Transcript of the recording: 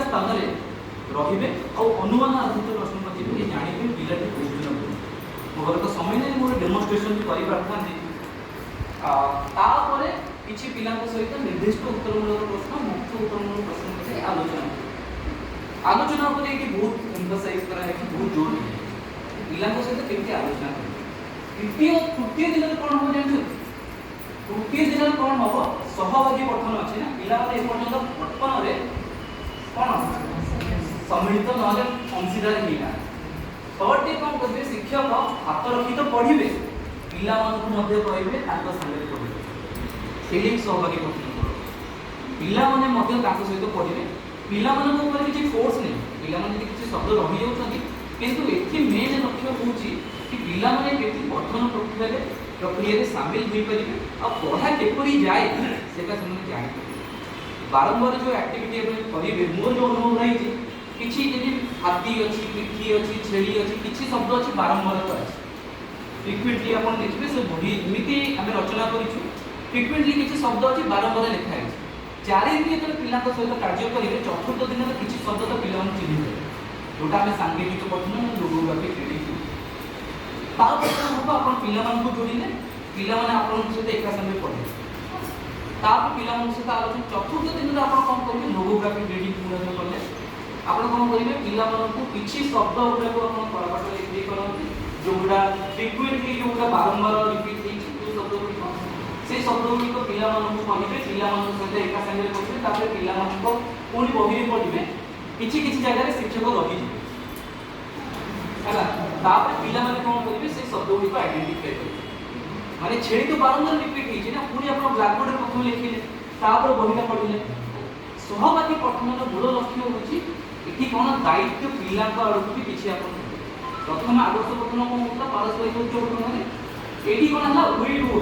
स्थान रे रहिबे और अनुमान आधारित प्रश्न पचारे ये जानिबे पिलाटी क्वेश्चन मोर तो समय नहीं मोर डेमोन्स्ट्रेशन भी करि पारथांती तापरे किछि पिलांक सहित निर्दिष्ट उत्तरमूलक प्रश्न मुख्य उत्तरमूलक प्रश्न पचारे आलोचना पर ये बहुत एम्फसाइज करा है कि बहुत जोर है पिलांक सहित केमती आलोचना तृतीय दिन कौन हो जानछु तृतीय दिन कौन हम सहभागी पठन अच्छे ना पिला ए पर्यंत पठन रे कौन सम्मिलित नले अंशीदार हिला थर्ड डे कौन करबे शिक्षक हाथ रखी तो पढ़िबे पिला मानकु मध्ये कहबे ताको संगे पढ़िबे सेही सहभागी पठन पिला माने मध्ये ताको सहित पढ़िबे पिला मानकु ऊपर किछि फोर्स नै पिला माने किछि शब्द रहि जाउछथि किंतु एथि मेन लक्ष्य होउछि कि पिला माने केति पठन प्रक्रिया रे शामिल होई परिबे आ पढ़ा केपरि जाए सेटा ସେମାନେ जानि बारंबार जो एक्टिविटी अपन करिबे मोर जो अनुभव रही छी किछि यदि हाथी अछि पिठी अछि छेली अछि किछि शब्द अछि बारंबार अछि फ्रीक्वेंटली अपन देखिबे से बढी एमिति हम रचना करिछु फ्रीक्वेंटली किछि शब्द अछि बारंबार लिखा अछि चारि दिन जेतले पिलाक सहित कार्य करिबे चतुर्थ दिन रे किछि शब्द तो पिला मन चिन्हि देबे जोटा हम सांकेतिक पठन लोगोग्राफी क्रेडिट तापर हम अपन पिला मन को जोड़िले पिला माने अपन सहित एका संगे पढ़े तापर पिला मन सहित आलोचना चतुर्थ दिन रे अपन कोन करिबे लोगोग्राफी क्रेडिट पूरा करले आपण कोन करिबे पिला मन को किछि शब्द गुडा को अपन पढ़ाबाट लिखि करंती जोडा फ्रीक्वेंटली जोडा बारंबार रिपीट होई छै शब्द गुडा से शब्द गुडा पिला मन को पढ़िबे पिला मन सहित एका संगे पढ़िबे तापर पिला मन को कोनी बही रे पढ़िबे किछि किछि जगह रे शिक्षक रहि जिवे हला तापर पिला माने कोन करिबे से शब्द गुडा आइडेंटिफाई करिबे माने छेड़ी तो बारंबार रिपीट होई छै ना पूरी अपन ब्लैक बोर्ड रे प्रथम लिखिले तापर बहिटा पढ़िले सहभागी पठनर मूल लक्ष्य होछि एठी कोन दायित्व पिला को आडू भी किछि अपन प्रथम आदर्श पठन कोन होता पारस्परिक उच्च पठन रे एठी कोन हला वी डू